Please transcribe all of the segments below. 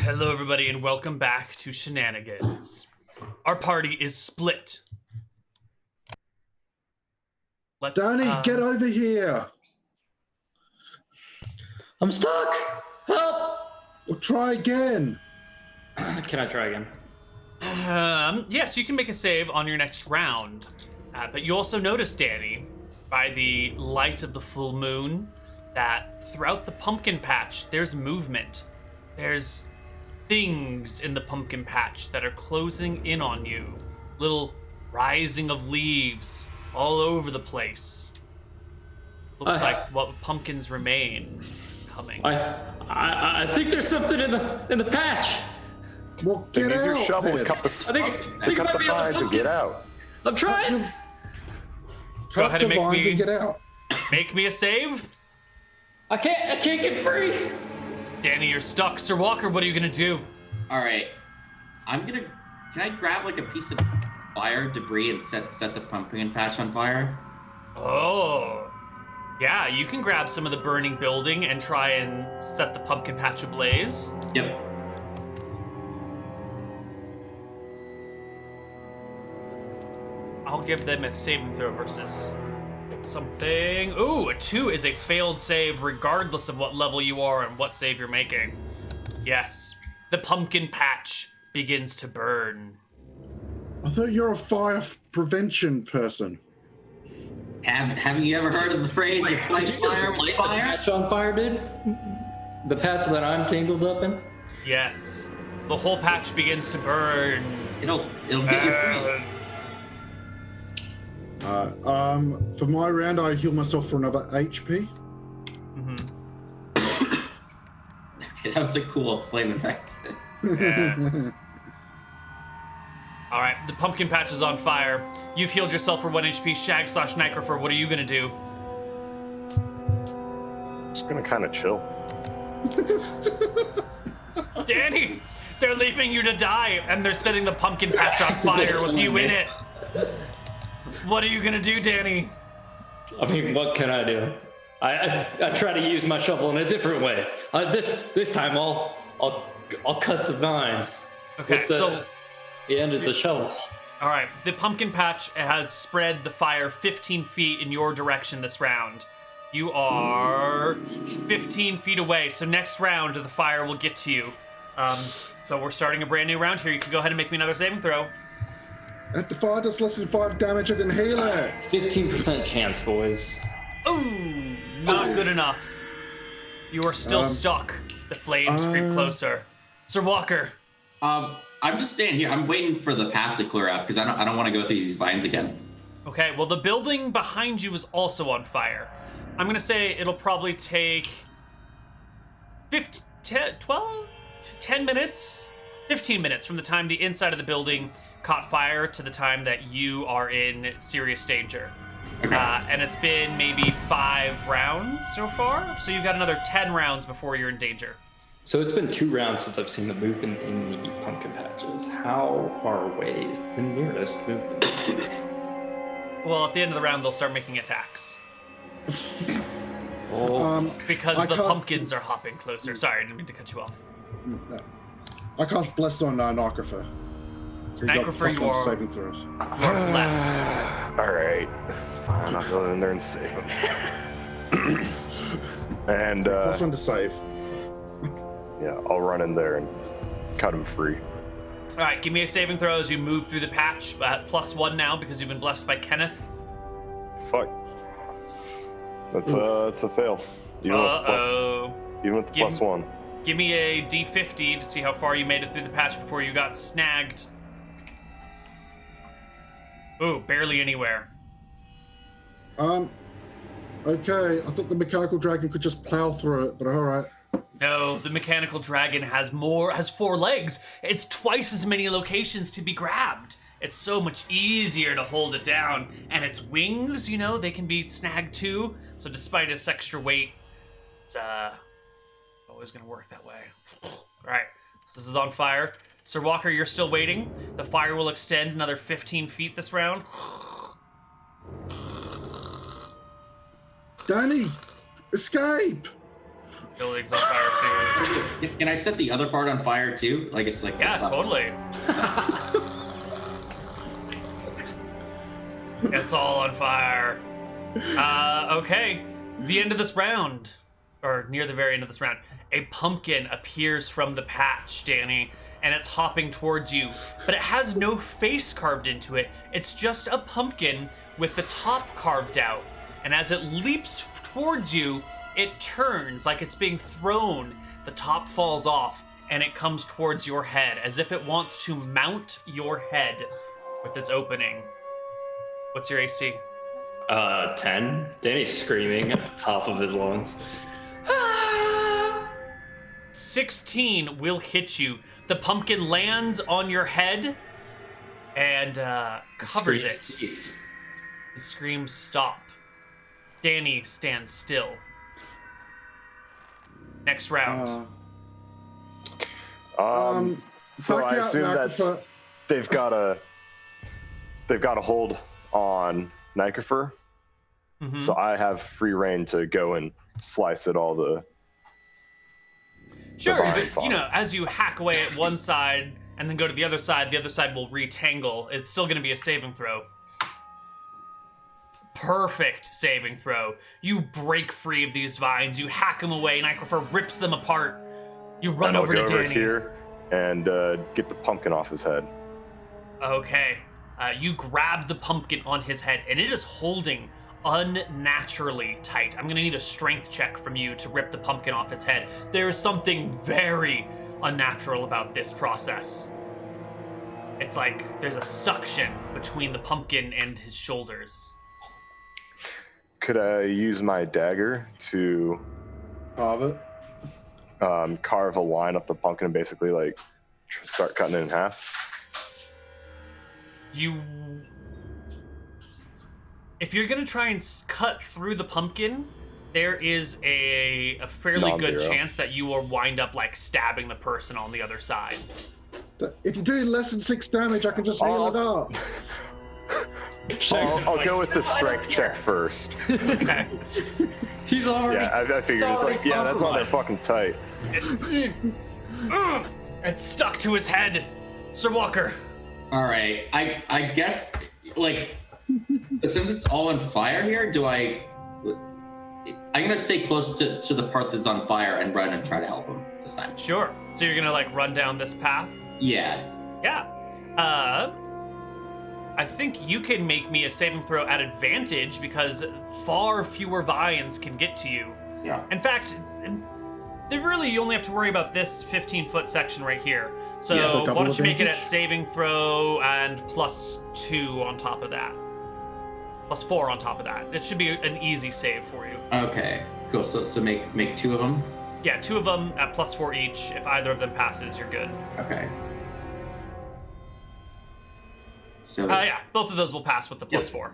Hello, everybody, and welcome back to Shenanigans. Our party is split. Danny, get over here. I'm stuck. Help! We'll try again. Can I try again? Yes, you can make a save on your next round. But you also notice, Danny, by the light of the full moon, that throughout the pumpkin patch, there's movement. There's things in the pumpkin patch that are closing in on you. Little rising of leaves all over the place. Looks like what pumpkins remain coming. I think there's something in the patch. Well, get out. Use your shovel and cut the vines and get out. I'm trying. Go ahead and the vines and get out. Make me a save. I can't get free. Danny, you're stuck. Sir Walker, what are you gonna do? All right, can I grab like a piece of fire debris and set the pumpkin patch on fire? Oh, yeah, you can grab some of the burning building and try and set the pumpkin patch ablaze. Yep. I'll give them a saving throw versus something. Ooh, a 2 is a failed save regardless of what level you are and what save you're making. Yes, the pumpkin patch begins to burn. I thought you're a fire prevention person. Haven't you ever heard of the phrase "you fight fire, light fire"? Patch on fire, dude. The patch that I'm tangled up in. Yes, the whole patch begins to burn. It'll get you free. For my round, I heal myself for another HP. Okay, that was a cool flame effect. Yes. All right, the pumpkin patch is on fire. You've healed yourself for 1 HP. Shag/Nycrofer, what are you gonna do? Just gonna kind of chill. Danny, they're leaving you to die, and they're setting the pumpkin patch on fire with you in it. What are you gonna do, Danny? I mean, what can I do? I try to use my shovel in a different way. This time I'll cut the vines. Okay, so the end of the shovel. All right, the pumpkin patch has spread the fire 15 feet in your direction this round. You are 15 feet away, so next round the fire will get to you. So we're starting a brand new round here. You can go ahead and make me another saving throw. If the fire does less than 5 damage, I can heal it. 15% chance, boys. Ooh, not good enough. You are still stuck. The flames creep closer. Sir Walker. I'm just staying here. I'm waiting for the path to clear up because I don't want to go through these vines again. Okay, well, the building behind you is also on fire. I'm going to say it'll probably take 10 minutes, 15 minutes from the time the inside of the building caught fire to the time that you are in serious danger. Okay. And it's been maybe 5 rounds so far, so you've got another 10 rounds before you're in danger. So it's been 2 rounds since I've seen the movement in the pumpkin patches. How far away is the nearest movement? Well, at the end of the round, they'll start making attacks. Because the pumpkins are hopping closer. Sorry, I didn't mean to cut you off. No. I cast Bless on Nycrofer. So Nycrofer, you are saving throws. blessed. All right, fine. I'll go in there and save him. And +1 to save. yeah, I'll run in there and cut him free. All right, give me a saving throw as you move through the patch. +1 now because you've been blessed by Kenneth. Fuck. That's a fail. Even with the +1. Give me a D50 to see how far you made it through the patch before you got snagged. Ooh, barely anywhere. Okay, I thought the mechanical dragon could just plow through it, but all right. No, the mechanical dragon has 4 legs. It's twice as many locations to be grabbed. It's so much easier to hold it down. And its wings, they can be snagged too. So despite its extra weight, it's always gonna work that way. All right, this is on fire. Sir Walker, you're still waiting. The fire will extend another 15 feet this round. Danny, escape! Building's on fire too. Can I set the other part on fire too? Like it's like Yeah, totally. It's all on fire. Okay. The end of this round, or near the very end of this round, a pumpkin appears from the patch, Danny, and it's hopping towards you, but it has no face carved into it. It's just a pumpkin with the top carved out. And as it leaps towards you, it turns like it's being thrown. The top falls off, and it comes towards your head, as if it wants to mount your head with its opening. What's your AC? 10. Danny's screaming at the top of his lungs. 16 will hit you. The pumpkin lands on your head and covers it. The screams stop. Danny stands still. Next round. So I assume that they've got a hold on Nikifer. Mm-hmm. So I have free reign to go and slice at all the Sure, vines but on it. as you hack away at one side and then go to the other side will retangle. It's still going to be a saving throw. Perfect saving throw. You break free of these vines. You hack them away. Nikifer rips them apart. You run over to I'll go over Danny. here and get the pumpkin off his head. Okay. You grab the pumpkin on his head, and it is holding unnaturally tight. I'm going to need a strength check from you to rip the pumpkin off his head. There is something very unnatural about this process. It's like there's a suction between the pumpkin and his shoulders. Could I use my dagger to Carve it. carve a line up the pumpkin and basically like start cutting it in half? If you're gonna try and cut through the pumpkin, there is a fairly good Non-zero. chance that you will wind up like stabbing the person on the other side. If you're doing less than 6 damage, I can just heal it up. I'll go with the strength check first. Okay. He's already. Yeah, I figured it's like, yeah, that's on there fucking tight. It's stuck to his head. Sir Walker. All right. I guess like since it's all on fire here, I'm gonna stay close to the part that's on fire and run and try to help him this time. Sure. So you're gonna like run down this path? Yeah. Yeah. I think you can make me a saving throw at advantage because far fewer vines can get to you. Yeah. In fact, you only have to worry about this 15-foot section right here. So Yeah, so why double don't you make it at advantage? saving throw and +2 on top of that. +4 on top of that. It should be an easy save for you. Okay. Cool. So make 2 of them. Yeah, 2 of them at +4 each. If either of them passes, you're good. Okay. So Yeah, both of those will pass with the Yep. +4.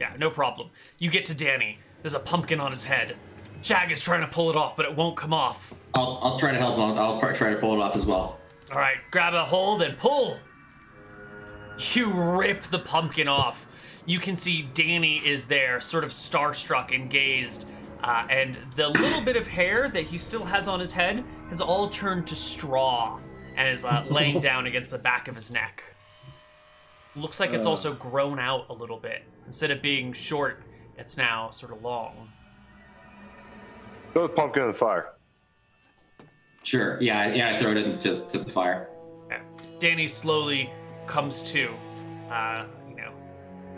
Yeah, no problem. You get to Danny. There's a pumpkin on his head. Jag is trying to pull it off, but it won't come off. I'll try to help him. I'll try to pull it off as well. All right, grab a hold and pull. You rip the pumpkin off. You can see Danny is there, sort of starstruck and gazed. And the little bit of hair that he still has on his head has all turned to straw and is laying down against the back of his neck. Looks like it's also grown out a little bit. Instead of being short, it's now sort of long. Throw the pumpkin in the fire. Sure. Yeah. I throw it into the fire. Yeah. Danny slowly comes to,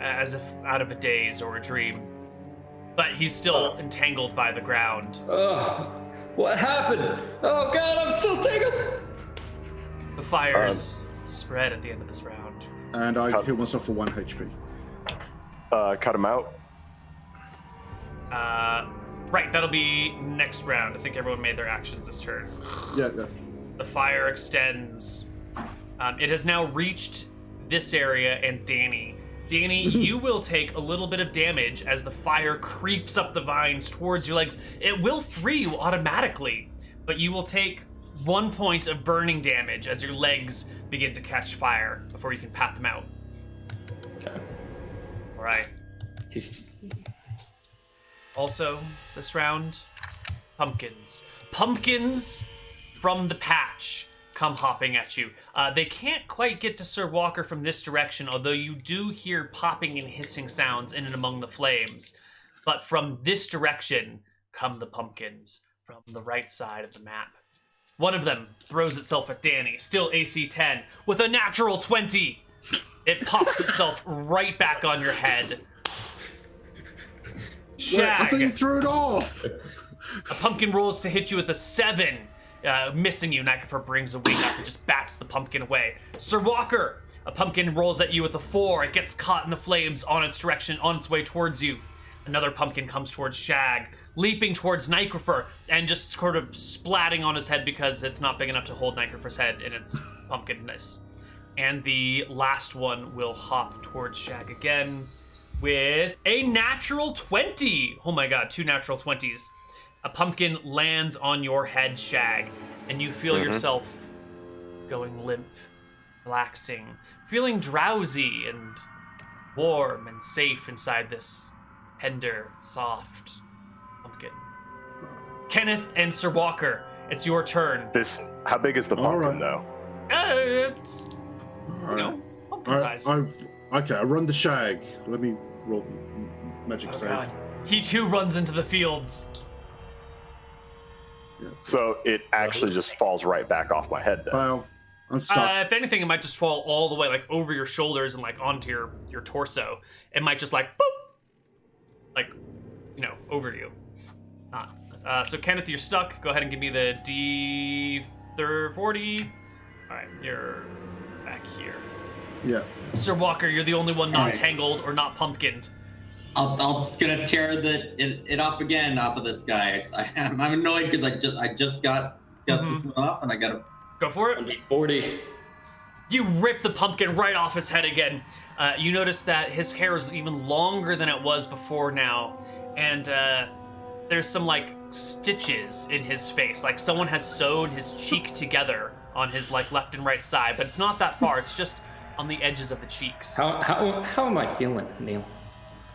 as if out of a daze or a dream. But he's still entangled by the ground. Oh, what happened? Oh God, I'm still tangled. The fires spread at the end of this round. And I heal myself for 1 HP. Cut him out. Right, that'll be next round. I think everyone made their actions this turn. Yeah. The fire extends. It has now reached this area and Danny. Danny, you will take a little bit of damage as the fire creeps up the vines towards your legs. It will free you automatically, but you will take 1 point of burning damage as your legs begin to catch fire before you can pat them out. Okay. All right. Also, this round, pumpkins. Pumpkins from the patch come hopping at you. They can't quite get to Sir Walker from this direction, although you do hear popping and hissing sounds in and among the flames. But from this direction come the pumpkins, from the right side of the map. One of them throws itself at Danny, still AC 10, with a natural 20. It pops itself right back on your head. Wait, I thought you Shag, threw it off. a pumpkin rolls to hit you with a 7. Missing you, Nikifer brings a wing up and just bats the pumpkin away. Sir Walker, a pumpkin rolls at you with a 4. It gets caught in the flames on its direction, on its way towards you. Another pumpkin comes towards Shag, leaping towards Nikifer and just sort of splatting on his head because it's not big enough to hold Nikifer's head in its pumpkinness. And the last one will hop towards Shag again with a natural 20. Oh my god, 2 natural 20s. A pumpkin lands on your head, Shag, and you feel yourself going limp, relaxing, feeling drowsy and warm and safe inside this tender, soft pumpkin. Kenneth and Sir Walker, it's your turn. How big is the pumpkin, though? It's, All right. pumpkin size. Okay, I run the Shag. Let me roll magic save. God. He too runs into the fields. So it actually just falls right back off my head, then. Well, I'm stuck. If anything, it might just fall all the way, like, over your shoulders and, like, onto your torso. It might just, like, boop! Like, you know, over you. So, Kenneth, you're stuck. Go ahead and give me the D40. Alright, you're back here. Yeah. Sir Walker, you're the only one not Alright. tangled or not pumpkined. I'm gonna tear it off again off of this guy. I'm annoyed because I just got this one off and I gotta Go for it. 40. You rip the pumpkin right off his head again. You notice that his hair is even longer than it was before now. And there's some, like, stitches in his face. Like, someone has sewed his cheek together on his, like, left and right side. But it's not that far. It's just on the edges of the cheeks. How am I feeling, Neal?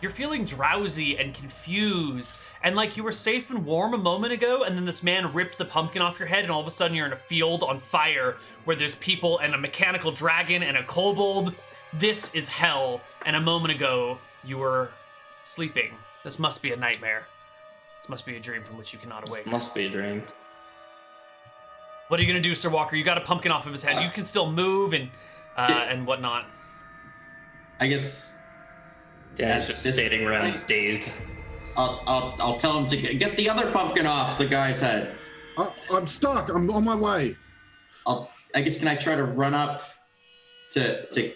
You're feeling drowsy and confused, and like you were safe and warm a moment ago, and then this man ripped the pumpkin off your head, and all of a sudden you're in a field on fire where there's people and a mechanical dragon and a kobold. This is hell, and a moment ago you were sleeping. This must be a nightmare. This must be a dream from which you cannot awake. Must be a dream. What are you gonna do, Sir Walker? You got a pumpkin off of his head. You can still move and whatnot. I guess Yeah, he's just standing around dazed. I'll tell him to get the other pumpkin off the guy's head. I'm stuck. I'm on my way. I guess can I try to run up to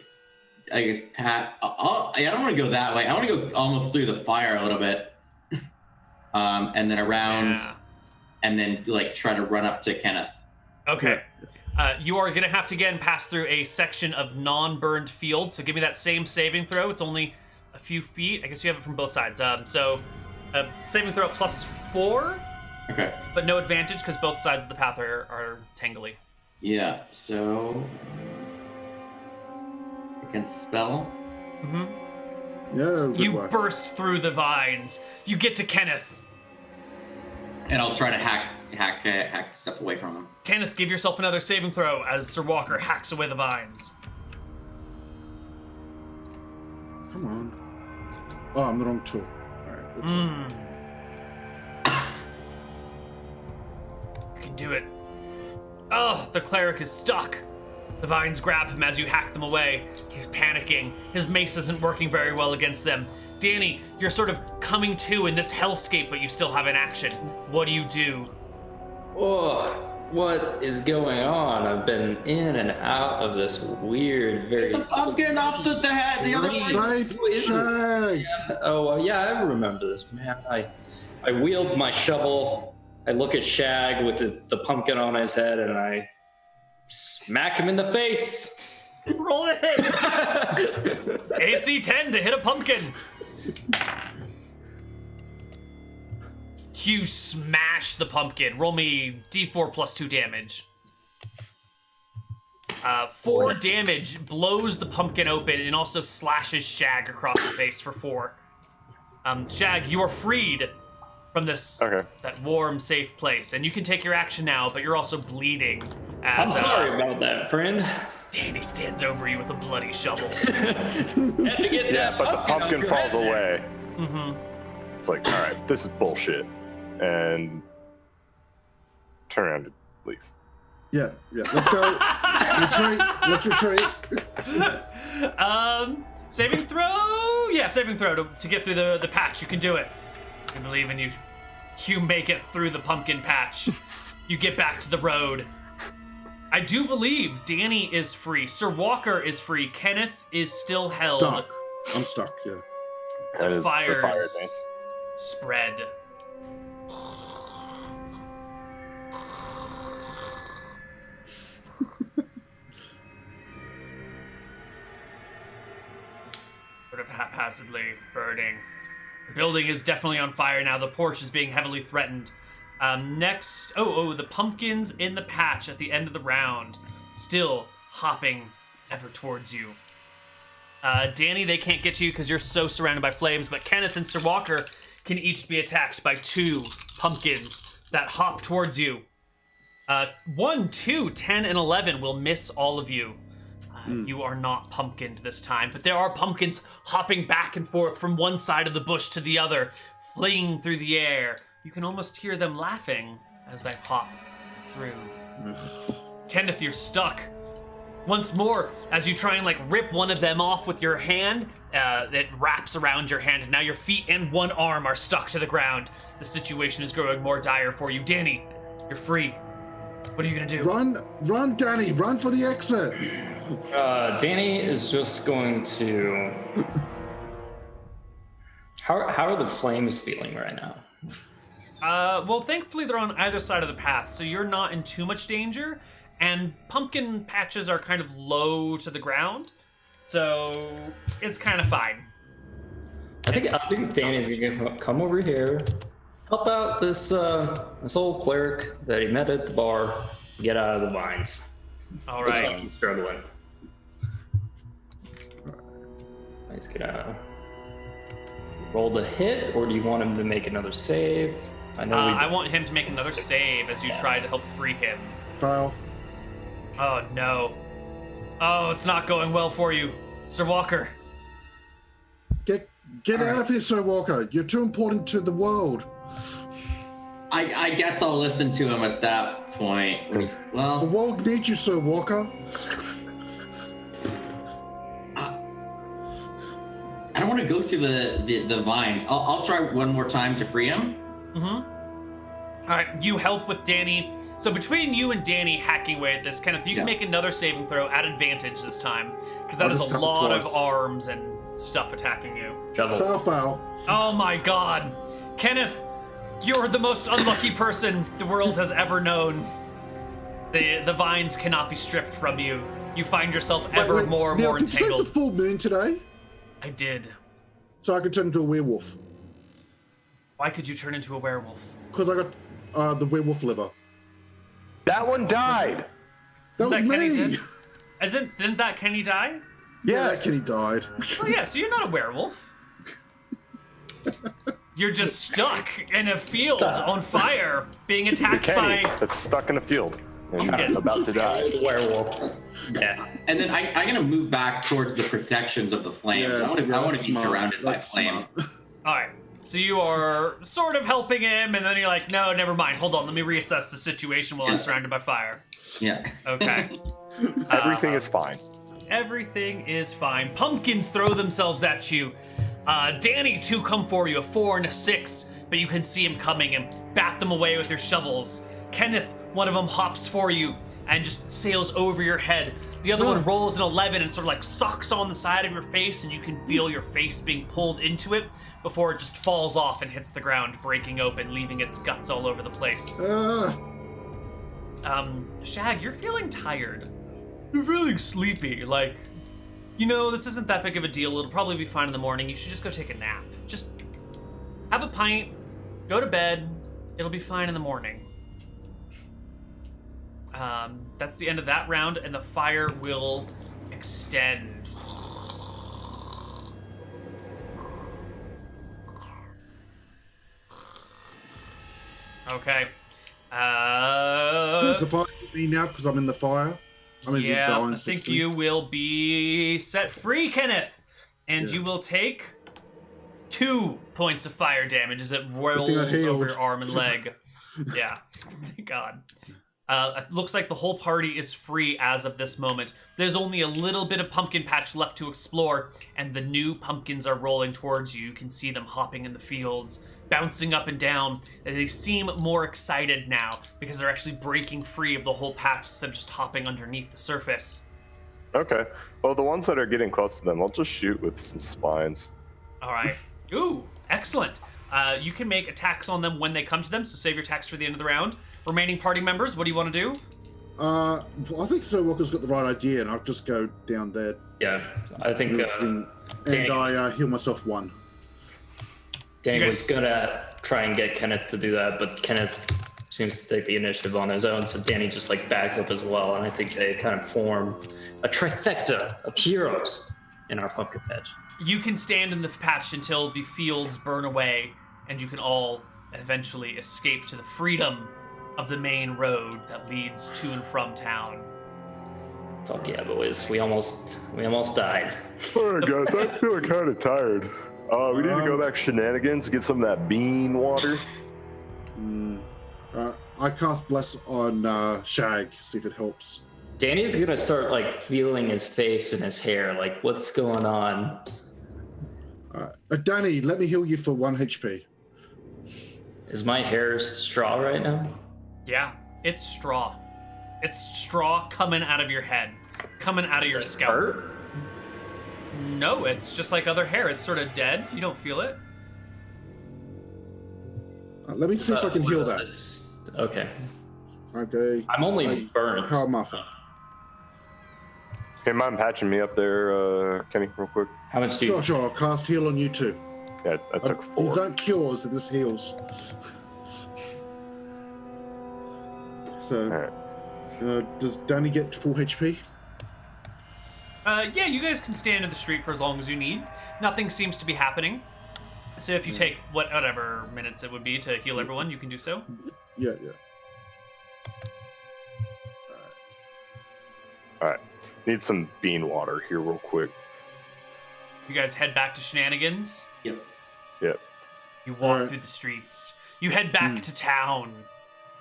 I guess pat. I don't want to go that way. I want to go almost through the fire a little bit, and then around, and then like try to run up to Kenneth. Okay. You are going to have to, again, pass through a section of non-burned field, so give me that same saving throw. It's only a few feet. I guess you have it from both sides. Saving throw +4, Okay. but no advantage because both sides of the path are tangly. Yeah. So I can spell. Mm-hmm. Yeah. Good You work. burst through the vines. You get to Kenneth. And I'll try to hack stuff away from him. Kenneth, give yourself another saving throw as Sir Walker hacks away the vines. Come on. Oh, I'm the wrong tool. All right. That's fine. You can do it. Oh, the cleric is stuck. The vines grab him as you hack them away. He's panicking. His mace isn't working very well against them. Danny, you're sort of coming to in this hellscape, but you still have an action. What do you do? Oh, what is going on? I've been in and out of this weird, very... Get the pumpkin off the head. The other one. Save Who is this? Shag. Oh, yeah, I remember this, man. I wield my shovel. I look at Shag with the pumpkin on his head, and I smack him in the face. Roll a hit. AC 10 to hit a pumpkin. You smash the pumpkin. Roll me D4 +2 damage. 4 damage blows the pumpkin open and also slashes Shag across the face for 4. Shag, you are freed. from this Okay. that warm, safe place. And you can take your action now, but you're also bleeding. I'm As, sorry about that, friend. Danny stands over you with a bloody shovel. Had to get Yeah, that but the off pumpkin your falls head there. away. Mm-hmm. It's like, all right, this is bullshit, and turn around and leave. Yeah. Let's go. Retreat. Let's retreat. Saving throw? Yeah, saving throw to get through the patch. You can do it. I believe in you. You make it through the pumpkin patch. You get back to the road. I do believe Danny is free. Sir Walker is free. Kenneth is still held. Stuck. I'm stuck. Yeah. That The is fires the fire thing. spread. Sort of haphazardly burning. The building is definitely on fire now. The porch is being heavily threatened. Next, the pumpkins in the patch at the end of the round, still hopping ever towards you. Danny, they can't get you because you're so surrounded by flames, but Kenneth and Sir Walker can each be attacked by 2 pumpkins that hop towards you. 1, 2, 10, and 11 will miss all of you. You are not pumpkined this time, but there are pumpkins hopping back and forth from one side of the bush to the other, fleeing through the air. You can almost hear them laughing as they hop through. Kenneth, you're stuck. Once more, as you try and rip one of them off with your hand, it wraps around your hand, and now your feet and one arm are stuck to the ground. The situation is growing more dire for you. Danny, you're free. What are you gonna do? Run, Danny! Run for the exit! Danny is just going to. How are the flames feeling right now? Well, thankfully they're on either side of the path, so you're not in too much danger. And pumpkin patches are kind of low to the ground, so it's kind of fine. I think Danny's gonna come over here, help out this old cleric that he met at the bar, get out of the vines. All Looks right. like he's struggling. He's gonna roll the hit, or do you want him to make another save? I want him to make another save as you try to help free him. Fail. Oh no. Oh, it's not going well for you, Sir Walker. Get out of here, Sir Walker. You're too important to the world. I guess I'll listen to him at that point. The Well, world needs you, Sir Walker. I don't want to go through the vines. I'll try one more time to free him. All right, you help with Danny. So between you and Danny hacking away at this, Kenneth, you can make another saving throw at advantage this time, because that I'll is just a tap it lot of twice. arms and stuff attacking you. Fail. Oh my god. Kenneth, you're the most unlucky person the world has ever known. The vines cannot be stripped from you. You find yourself ever more and Neal, more did you say it's a entangled. full moon today? I did. So I could turn into a werewolf. Why could you turn into a werewolf? Because I got the werewolf liver. That one died. That was That Kenny me. did? Didn't that Kenny die? Yeah, that Kenny died. Oh yeah, so you're not a werewolf. You're just stuck in a field on fire, being attacked Kenny by... that's stuck in a field and Pumpkins. about to die. Werewolf. Yeah. And then I'm gonna move back towards the protections of the flames. I want to that's be smart. surrounded by That's flames. smart. All right, so you are sort of helping him, and then you're like, no, never mind. Hold on, let me reassess the situation while I'm surrounded by fire. Yeah. Okay. Everything is fine. Everything is fine. Pumpkins throw themselves at you. Danny, 2 come for you, a 4 and a 6, but you can see him coming and bat them away with your shovels. Kenneth, one of them hops for you and just sails over your head. The other one rolls an 11 and sort of sucks on the side of your face, and you can feel your face being pulled into it before it just falls off and hits the ground, breaking open, leaving its guts all over the place. Shag, you're feeling tired. You're feeling sleepy, this isn't that big of a deal. It'll probably be fine in the morning. You should just go take a nap. Just have a pint, go to bed. It'll be fine in the morning. That's the end of that round, and the fire will extend. Okay. Does the fire hit me now because I'm in the fire? I mean, Yeah, the I think you will be set free, Kenneth. And you will take 2 points of fire damage as it rolls over your arm and leg. Yeah. Thank God. It looks like the whole party is free as of this moment. There's only a little bit of pumpkin patch left to explore, and the new pumpkins are rolling towards you. You can see them hopping in the fields, bouncing up and down. And they seem more excited now because they're actually breaking free of the whole patch instead of just hopping underneath the surface. Okay. Well, the ones that are getting close to them, I'll just shoot with some spines. All right. Ooh, excellent. You can make attacks on them when they come to them, so save your attacks for the end of the round. Remaining party members, what do you want to do? I think Sir Walker's got the right idea, and I'll just go down there. Yeah, I think. And Danny, I heal myself 1. Danny was gonna try and get Kenneth to do that, but Kenneth seems to take the initiative on his own, so Danny just like backs up as well, and I think they kind of form a trifecta of heroes in our pumpkin patch. You can stand in the patch until the fields burn away, and you can all eventually escape to the freedom of the main road that leads to and from town. Fuck yeah, boys! We almost died. All right, guys, I'm feeling kind of tired. We need to go back to Shenanigans, get some of that bean water. I cast Bless on Shag, see if it helps. Danny's gonna start like feeling his face and his hair, like what's going on? Danny, let me heal you for 1 HP. Is my hair straw right now? Yeah, it's straw. It's straw coming out of your head, coming out of your scalp. Hurt? No, it's just like other hair. It's sort of dead. You don't feel it. Let me see if I can heal that. Okay. Okay. I'm only burnt. Power muffin. Hey, mind patching me up there, Kenny, real quick? How much do you? Sure. I'll cast heal on you too. Yeah, I took 4. These aren't cures, this heals. So, does Danny get full HP? Yeah, you guys can stand in the street for as long as you need. Nothing seems to be happening. So if you take whatever minutes it would be to heal everyone, you can do so. Yeah. All right. Need some bean water here real quick. You guys head back to Shenanigans. Yep. You walk through the streets. You head back to town.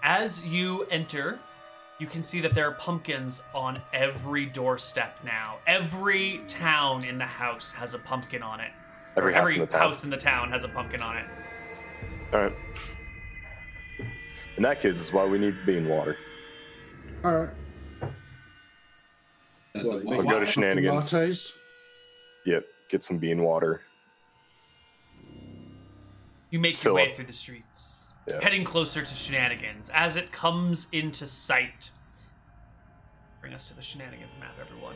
As you enter, you can see that there are pumpkins on every doorstep now. Every town in the house has a pumpkin on it. Every house in the town has a pumpkin on it. All right. In that case, is why we need bean water. All right. We'll go to Shenanigans. Lattes? Yep. Get some bean water. You make your way through the streets, heading closer to Shenanigans. As it comes into sight, bring us to the Shenanigans map, everyone.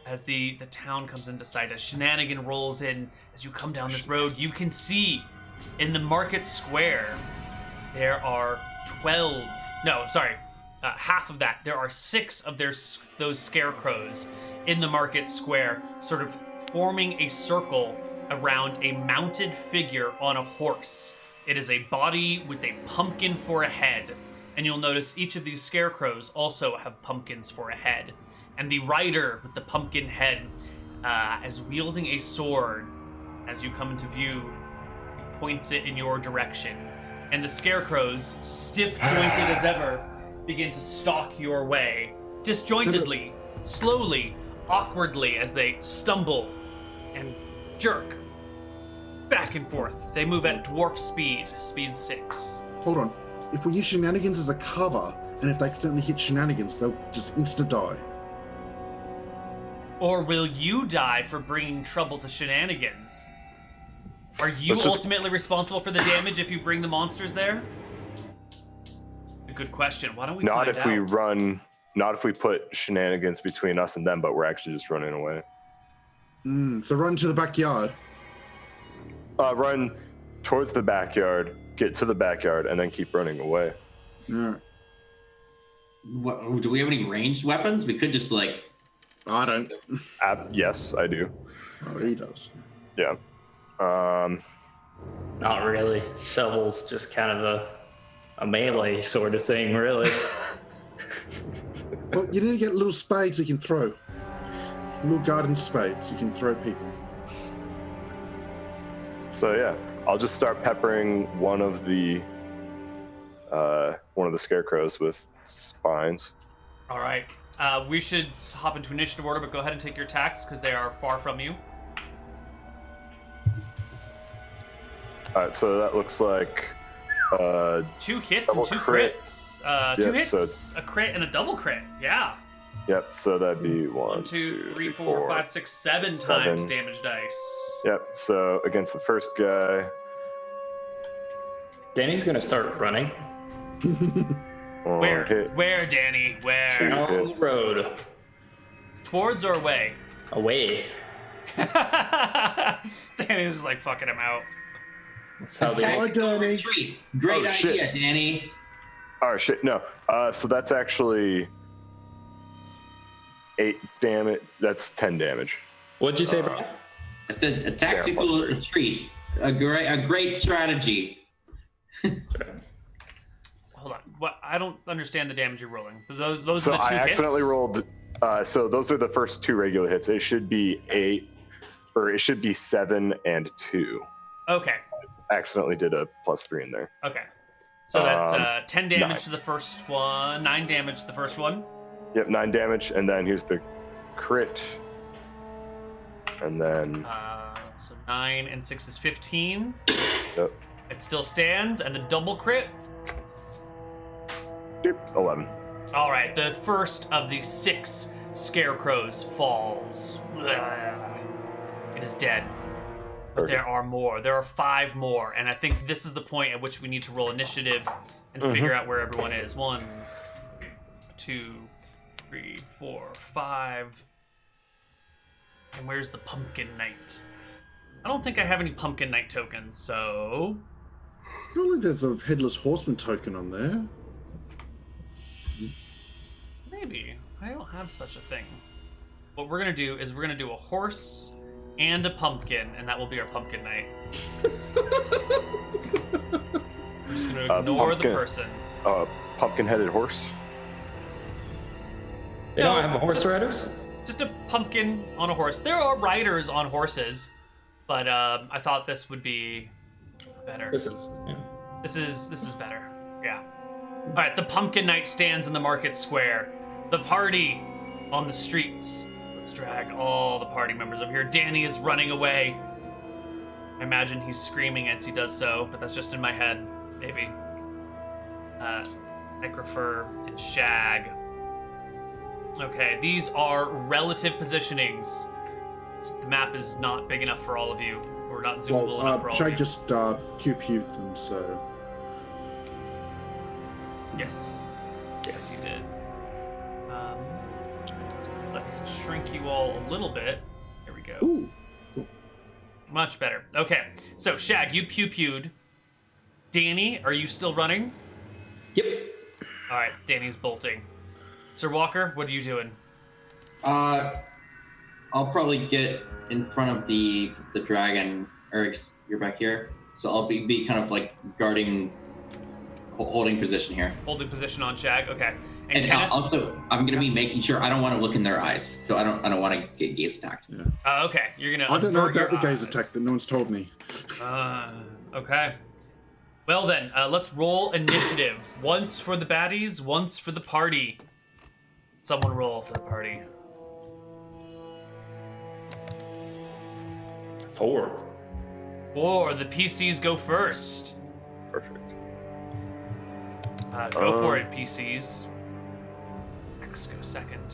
As the town comes into sight, as Shenanigan rolls in, as you come down this road, you can see in the market square, there are half of that. There are 6 of those scarecrows in the market square, sort of forming a circle around a mounted figure on a horse. It is a body with a pumpkin for a head, and you'll notice each of these scarecrows also have pumpkins for a head. And the rider with the pumpkin head is wielding a sword. As you come into view, he points it in your direction, and the scarecrows, stiff-jointed as ever, begin to stalk your way, disjointedly, slowly, awkwardly, as they stumble and jerk back and forth. They move at dwarf speed 6. Hold on. If we use Shenanigans as a cover, and if they accidentally hit Shenanigans, they'll just insta-die. Or will you die for bringing trouble to Shenanigans? Are you ultimately responsible for the damage if you bring the monsters there? A good question. Why don't we Not find if out? we run. Not if we put Shenanigans between us and them, but we're actually just running away. So run to the backyard. Run towards the backyard, get to the backyard, and then keep running away. Yeah. Do we have any ranged weapons? We could just like. I don't. Yes, I do. Oh, he does. Yeah. Not really. Shovel's just kind of a melee sort of thing, really. Well, you need to get little spades you can throw. Little garden spades you can throw people. So yeah, I'll just start peppering one of the scarecrows with spines. All right. We should hop into initiative order, but go ahead and take your attacks because they are far from you. All right, so that looks like 2 hits and 2 crit. crits. 2 Yep, hits, a crit, and a double crit. Yeah. Yep. So that'd be 1, 2, 3, 4, 5, 6, 7 times damage dice. Yep. So against the first guy. Danny's gonna start running. Where, Danny? Where? Down the road. Towards or away? Away. Danny's just like fucking him out. That's how they Tactical retreat. Great Oh, idea, shit. Danny. Oh shit! No. So that's actually 8 damage. That's 10 damage. What'd you say, Bryan? I said a tactical retreat. A great strategy. Hold on. What? I don't understand the damage you're rolling. Those So are the 2 I accidentally hits? rolled. So those are the first 2 regular hits. It should be 8, or it should be 7 and 2. Okay. Accidentally did a +3 in there. Okay. So that's 10 damage 9. to the first one, 9 damage to the first one. Yep, 9 damage, and then here's the crit, and then So 9 and 6 is 15. yep, It still stands, and the double crit. doop, 11. All right, the first of the 6 scarecrows falls. It is dead. But Okay. there are more. There are 5 more, and I think this is the point at which we need to roll initiative and figure out where everyone is. 1, 2, 3, 4, 5. And where's the Pumpkin Knight? I don't think I have any Pumpkin Knight tokens, so... Surely there's a headless horseman token on there. Maybe. I don't have such a thing. What we're gonna do is we're gonna do a horse and a pumpkin, and that will be our Pumpkin Knight. We're just gonna ignore the pumpkin. person. Pumpkin-headed horse. They don't have horse riders? Just a pumpkin on a horse. There are riders on horses, but I thought this would be better. This is. Yeah. This is better. Yeah. All right. The Pumpkin Knight stands in the market square. The party on the streets. Let's drag all the party members over here. Danny is running away. I imagine he's screaming as he does so, but that's just in my head. Maybe. Necrofer and Shag. Okay, these are relative positionings. The map is not big enough for all of you, or not zoomable enough for all of Shag you. just pew-pewed them, so... Yes. Yes, he did. Let's shrink you all a little bit. There we go. Ooh. Much better. Okay, so Shag, you pew-pewed. Danny, are you still running? Yep. All right, Danny's bolting. Sir Walker, what are you doing? I'll probably get in front of the dragon. Erickson, you're back here, so I'll be kind of like guarding, holding position here. Holding position on Shag. Okay. And Kenneth? also, I'm gonna be making sure I don't want to look in their eyes, so I don't want to get gaze attacked. Yeah. Okay, you're gonna. I don't know avert your about the gaze eyes. attack that no one's told me. Okay. Well then, let's roll initiative. Once for the baddies, once for the party. Someone roll for the party. 4. 4. The PCs go first. Perfect. Go for it, PCs. X go second.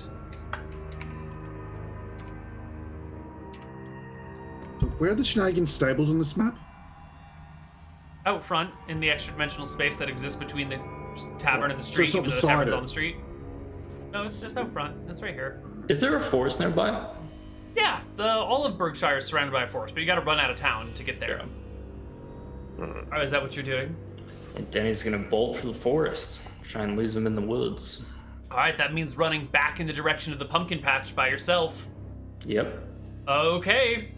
So where are the Shenanigans stables on this map? Out front in the extra dimensional space that exists between the tavern and the So street, it's not even though the beside tavern's it. on the street. No, it's out front. It's right here. Is there a forest nearby? Yeah, all of Berkshire is surrounded by a forest, but you got to run out of town to get there. Oh, is that what you're doing? And Danny's gonna bolt for the forest. Try and lose him in the woods. All right, that means running back in the direction of the pumpkin patch by yourself. Yep. Okay.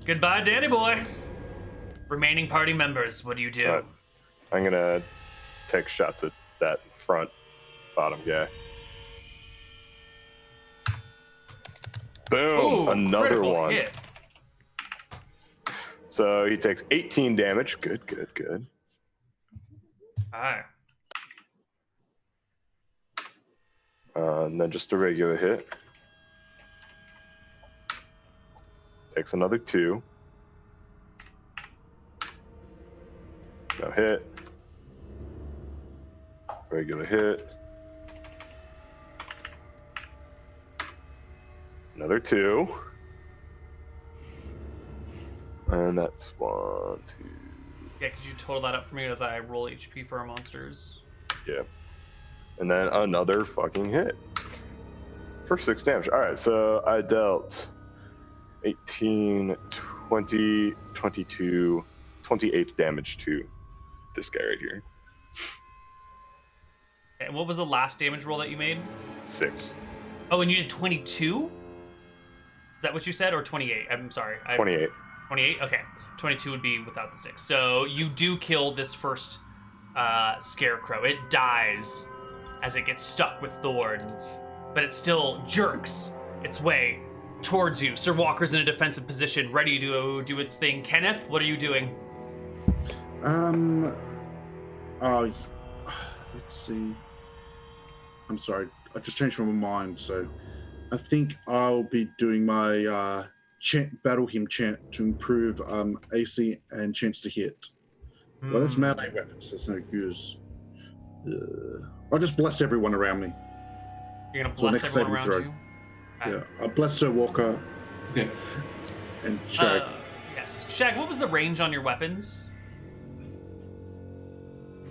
Goodbye, Danny boy. Remaining party members, what do you do? I'm gonna take shots at that front bottom guy. Boom! Ooh, Another critical one. hit. So he takes 18 damage. Good. Alright. And then just a regular hit. Takes another 2. No hit. Regular hit. Another 2. And that's 1, 2. Yeah, could you total that up for me as I roll HP for our monsters? Yeah. And then another fucking hit. For 6 damage. Alright, so I dealt 18, 20, 22, 28 damage to this guy right here. And what was the last damage roll that you made? 6. Oh, and you did 22? Is that what you said, or 28? I'm sorry. 28. 28? Okay. 22 would be without the 6. So you do kill this first scarecrow. It dies as it gets stuck with thorns, but it still jerks its way towards you. Sir Walker's in a defensive position, ready to do its thing. Kenneth, what are you doing? Let's see. I'm sorry, I just changed my mind, so I think I'll be doing my battle hymn chant to improve AC and chance to hit. Well, that's melee weapons. That's no use. I'll just bless everyone around me. You're gonna bless everyone around you? Yeah, I bless Sir Walker. Okay. And Shag. Yes. Shag, what was the range on your weapons?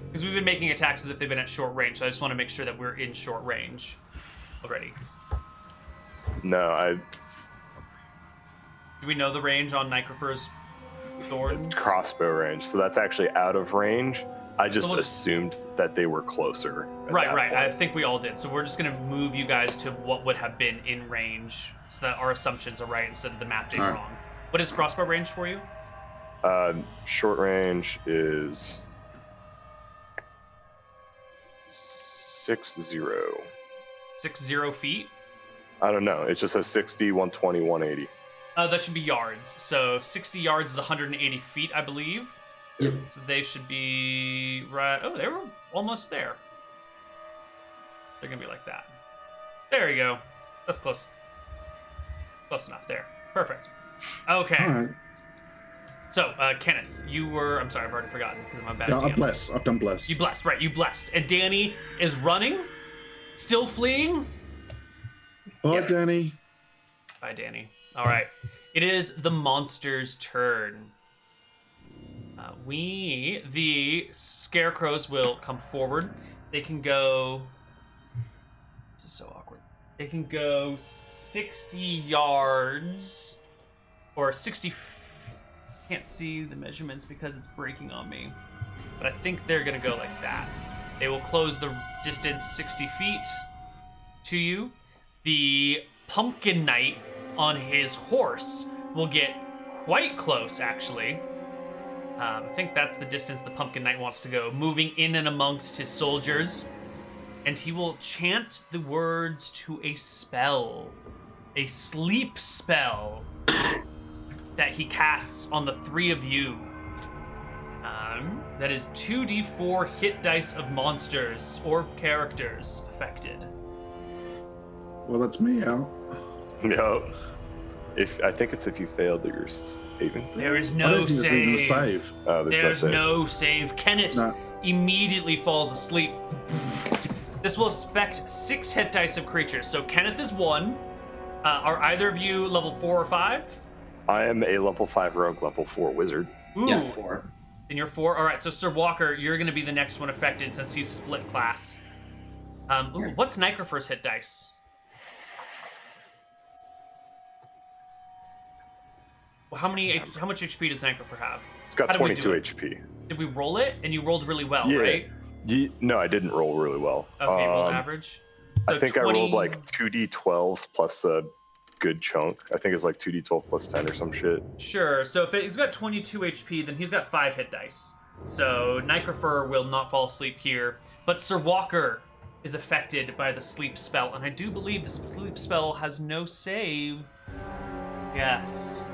Because we've been making attacks as if they've been at short range, so I just want to make sure that we're in short range already. No, Do we know the range on Nycrofer's thorns? crossbow range, so that's actually out of range. I just So assumed that they were closer. at Right. that I point. think we all did. So we're just going to move you guys to what would have been in range so that our assumptions are right instead of the map being All right. wrong. What is crossbow range for you? Short range is 60. 60 feet? I don't know. It just says 60, 120, 180. That should be yards. So 60 yards is 180 feet, I believe. Yep. So they should be right. Oh, they were almost there. They're gonna be like that. There you go. That's close. Close enough there. Perfect. Okay. All right. So, Kenneth, you were. I'm sorry, I've already forgotten because I'm a bad Yeah, DM. I bless. I've done bless. You blessed, right? You blessed. And Danny is running, still fleeing. Bye, Danny. Bye, Danny. All right. It is the monster's turn. The scarecrows will come forward. They can go. This is so awkward. They can go 60 yards or 60. Can't see the measurements because it's breaking on me. But I think they're going to go like that. They will close the distance 60 feet to you. The pumpkin knight on his horse will get quite close, actually. I think that's the distance the pumpkin knight wants to go, moving in and amongst his soldiers. And he will chant the words to a spell, a sleep spell that he casts on the 3 of you. That is 2d4 hit dice of monsters or characters affected. Well, that's me out. Yep. I think it's if you failed that you're saving. There is I no don't think there's even a save. save. There's no save. no save. Kenneth No. immediately falls asleep. This will affect 6 hit dice of creatures. So Kenneth is 1. Are either of you level 4 or 5? I am a level 5 rogue, level 4 wizard. Ooh. Yeah, 4. And you're 4? Alright, so Sir Walker, you're going to be the next one affected since he's split class. What's Nycrofer's hit dice? Well, how much HP does Nycrofer have? It's got How did we do 22 it? HP. Did we roll it? And you rolled really well, Yeah. right? No, I didn't roll really well. Okay, roll average. I So think 20... I rolled like 2d12s plus a good chunk. I think it's like 2d12 plus 10 or some shit. Sure. So if he's got 22 HP, then he's got 5 hit dice. So Nycrofer will not fall asleep here, but Sir Walker is affected by the sleep spell, and I do believe the sleep spell has no save. Yes,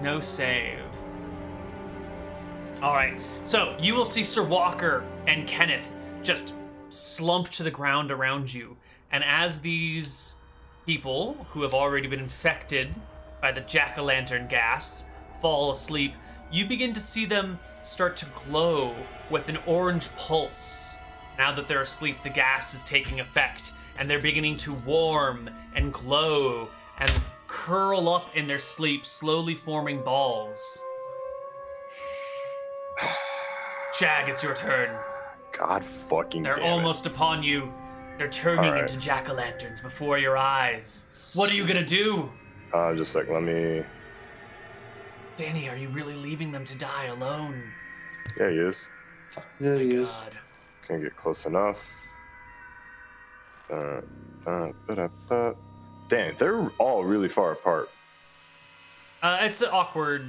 no save. All right. So you will see Sir Walker and Kenneth just slump to the ground around you, and as these people who have already been infected by the jack-o'-lantern gas fall asleep, you begin to see them start to glow with an orange pulse. Now that they're asleep, the gas is taking effect, and they're beginning to warm and glow and curl up in their sleep, slowly forming balls. Shag, it's your turn. God fucking They're damn it. almost upon you. They're turning All right. into jack-o'-lanterns before your eyes. What are you gonna do? Just like, let me... Danny, are you really leaving them to die alone? Yeah, he is. Yeah, he is. God. Can't get close enough. Dang, they're all really far apart. It's an awkward.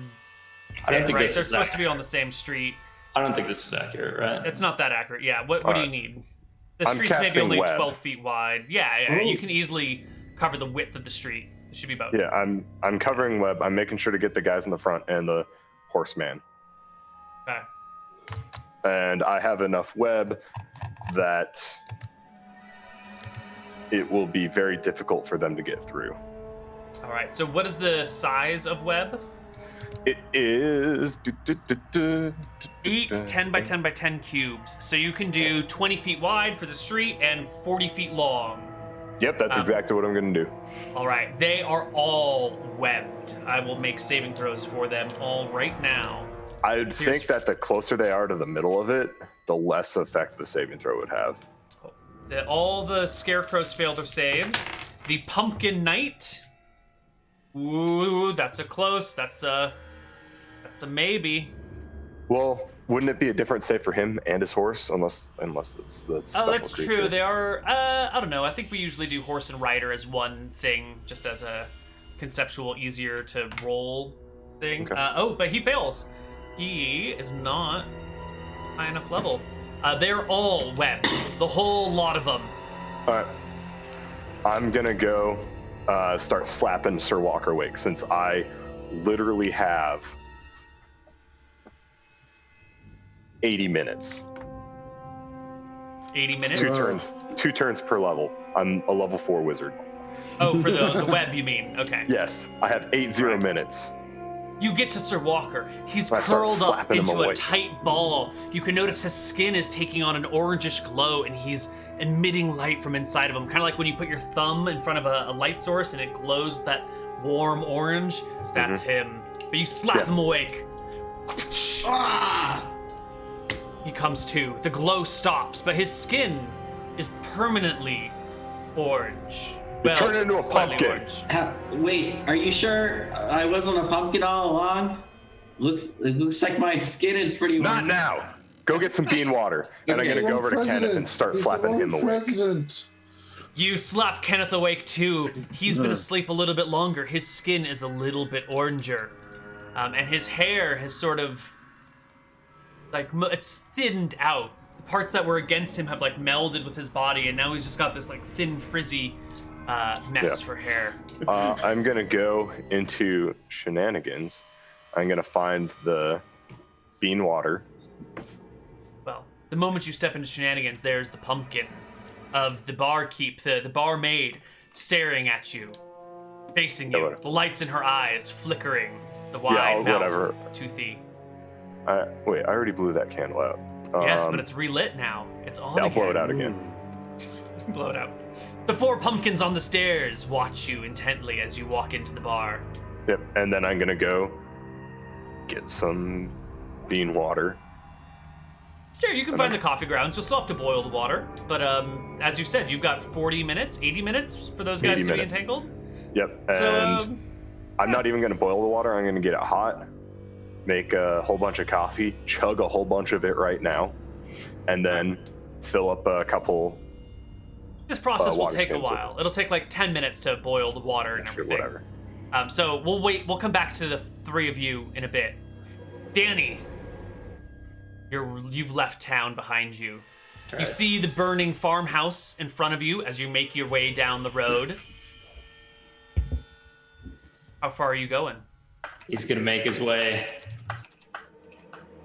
I don't think right? this They're is supposed to be accurate. on the same street. I don't think this is accurate, right? It's not that accurate. Yeah. What do you Alright. need? The I'm street's maybe casting only web. 12 feet wide. Yeah. Oh. You can easily cover the width of the street. It should be both. Yeah, I'm covering web. I'm making sure to get the guys in the front and the horseman. Okay. And I have enough web that it will be very difficult for them to get through. All right. So what is the size of web? It is 8 10 by 10 by 10 cubes. So you can do 20 feet wide for the street and 40 feet long. Yep, that's exactly what I'm gonna do. All right. They are all webbed. I will make saving throws for them all right now. I'd think that the closer they are to the middle of it, the less effect the saving throw would have. All the scarecrows failed their saves. The pumpkin knight. Ooh, that's a close. That's a maybe. Well, wouldn't it be a different save for him and his horse, unless it's the special Oh, that's creature? true. They are. I don't know. I think we usually do horse and rider as one thing, just as a conceptual, easier to roll thing. Okay. But he fails. He is not high enough level. They're all webbed. The whole lot of them. All right. I'm gonna go start slapping Sir Walker Wake, since I literally have 80 minutes. 80 minutes. Two turns per level. I'm a level 4 wizard. Oh, for the web, you mean? Okay. Yes, I have 80 Right. minutes. You get to Sir Walker. He's I start curled up slapping him into a awake. tight ball. You can notice his skin is taking on an orangish glow, and he's emitting light from inside of him. Kind of like when you put your thumb in front of a light source and it glows that warm orange. That's him. But you slap Yeah. him awake. Ah! He comes to. The glow stops, but his skin is permanently orange. You turn into a slightly pumpkin. orange. Wait, are you sure I wasn't a pumpkin all along? It looks like my skin is pretty. Not now. Go get some bean water, and I'm gonna go over to Kenneth and start slapping him awake. President. You slap Kenneth awake too. He's been asleep a little bit longer. His skin is a little bit oranger. And his hair has sort of, it's thinned out. The parts that were against him have melded with his body, and now he's just got this thin, frizzy mess Yeah. for hair. I'm gonna go into Shenanigans. I'm gonna find the bean water. Well, the moment you step into Shenanigans, there's the pumpkin of the barkeep, the barmaid, staring at you, facing you. whatever. The lights in her eyes flickering. The wide mouth, whatever. toothy. Wait, I already blew that candle out. Yes, but it's relit now. It's on I'll again. blow it out again. Blow it out. The 4 pumpkins on the stairs watch you intently as you walk into the bar. Yep, and then I'm gonna go get some bean water. Sure, you can find the coffee grounds. You'll still have to boil the water. But as you said, you've got 40 minutes, 80 minutes for those guys 80 to minutes. be entangled. Yep, and So, I'm not even gonna boil the water. I'm gonna get it hot, make a whole bunch of coffee, chug a whole bunch of it right now, and then fill up a couple This process will water take a skin, so- while. It'll take like 10 minutes to boil the water and Sure, everything. whatever. So we'll wait. We'll come back to the three of you in a bit. Danny, you've left town behind you. You see the burning farmhouse in front of you as you make your way down the road. How far are you going? He's gonna make his way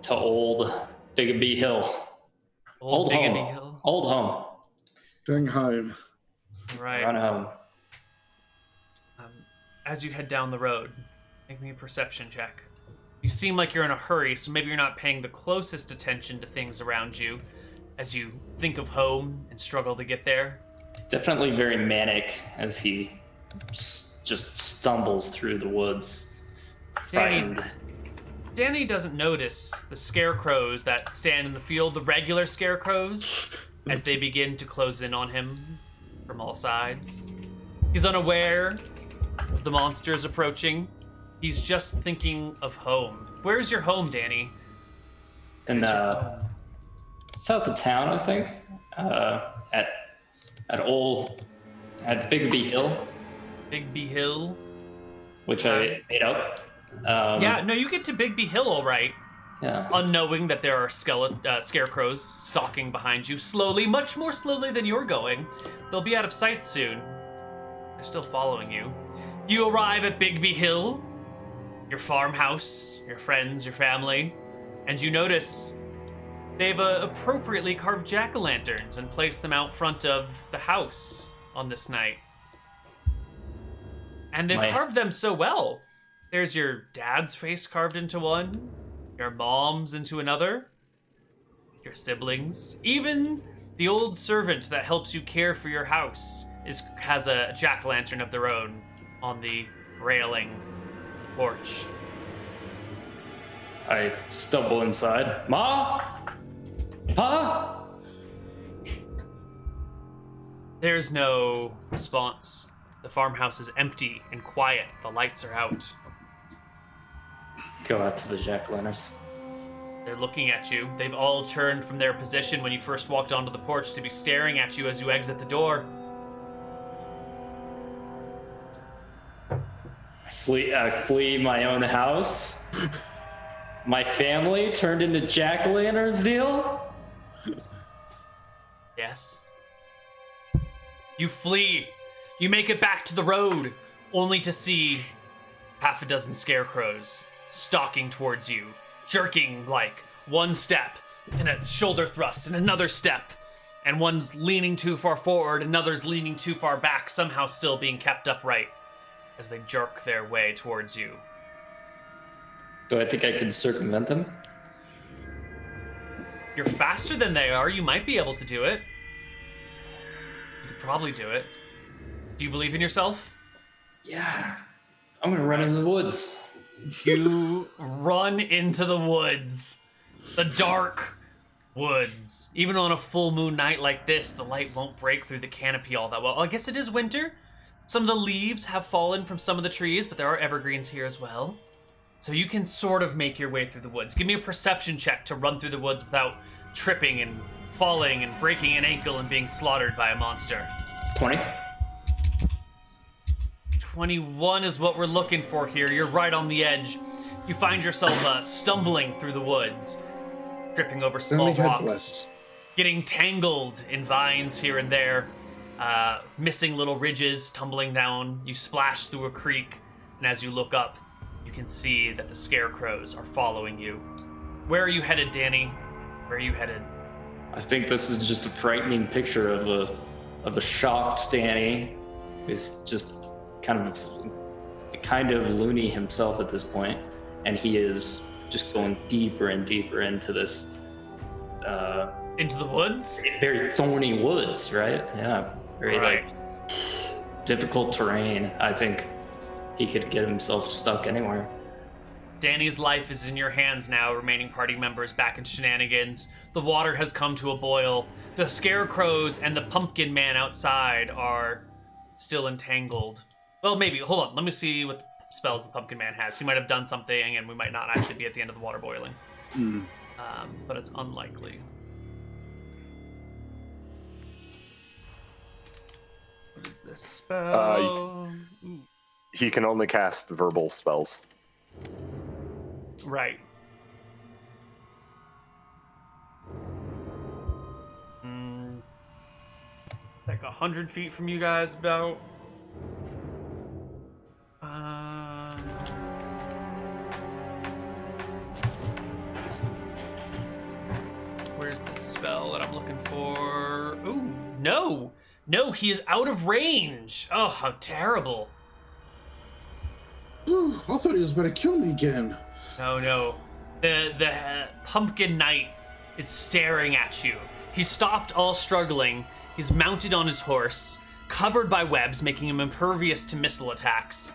to old Bigby Hill. Old Biggity home. Hill. Old home. Going home. Right. Run home. As you head down the road, make me a perception check. You seem like you're in a hurry, so maybe you're not paying the closest attention to things around you as you think of home and struggle to get there. Definitely very manic as he just stumbles through the woods. Frightened. Danny doesn't notice the scarecrows that stand in the field, the regular scarecrows, as they begin to close in on him from all sides. He's unaware of the monsters approaching. He's just thinking of home. Where's your home, Danny? In south of town, I think. At Bigby Hill, Bigby Hill? which I made up. Yeah, no, you get to Bigby Hill all right, Yeah. unknowing that there are scarecrows stalking behind you, slowly, much more slowly than you're going. They'll be out of sight soon. They're still following you. You arrive at Bigby Hill, your farmhouse, your friends, your family, and you notice they've appropriately carved jack-o'-lanterns and placed them out front of the house on this night. And they've carved them so well. There's your dad's face carved into one, your mom's into another, your siblings, even the old servant that helps you care for your house has a jack-o'-lantern of their own on the railing porch. I stumble inside. Ma? Pa? There's no response. The farmhouse is empty and quiet. The lights are out. Go out to the jack-o'-lanterns. They're looking at you. They've all turned from their position when you first walked onto the porch to be staring at you as you exit the door. I flee my own house. My family turned into jack-o'-lanterns, Neal? Yes. You flee. You make it back to the road, only to see half a dozen scarecrows stalking towards you, jerking like one step and a shoulder thrust and another step, and one's leaning too far forward, another's leaning too far back, somehow still being kept upright as they jerk their way towards you. Do I think I could circumvent them? You're faster than they are. You might be able to do it. You could probably do it. Do you believe in yourself? Yeah. I'm gonna run into the woods. You run into the woods. The dark woods. Even on a full moon night like this, the light won't break through the canopy all that well. I guess it is winter. Some of the leaves have fallen from some of the trees, but there are evergreens here as well. So you can sort of make your way through the woods. Give me a perception check to run through the woods without tripping and falling and breaking an ankle and being slaughtered by a monster. 20. 21 is what we're looking for here. You're right on the edge. You find yourself stumbling through the woods, tripping over small Only God rocks, bless. getting tangled in vines here and there, missing little ridges, tumbling down. You splash through a creek, and as you look up, you can see that the scarecrows are following you. Where are you headed, Danny? Where are you headed? I think this is just a frightening picture of a shocked Danny, who's just kind of loony himself at this point, and he is just going deeper and deeper into this Into the woods? very thorny woods, right? Yeah, very Right. like difficult terrain. I think he could get himself stuck anywhere. Danny's life is in your hands now, remaining party members back in Shenanigans. The water has come to a boil. The scarecrows and the pumpkin man outside are still entangled. Well, maybe. Hold on. Let me see what spells the pumpkin man has. He might have done something, and we might not actually be at the end of the water boiling. But it's unlikely. What is this spell? Ooh. He can only cast verbal spells. Right. Like 100 feet from you guys, about. Where's the spell that I'm looking for? Ooh, no! No, he is out of range! Oh, how terrible. Ooh, I thought he was going to kill me again. No. The pumpkin knight is staring at you. He stopped all struggling. He's mounted on his horse, covered by webs, making him impervious to missile attacks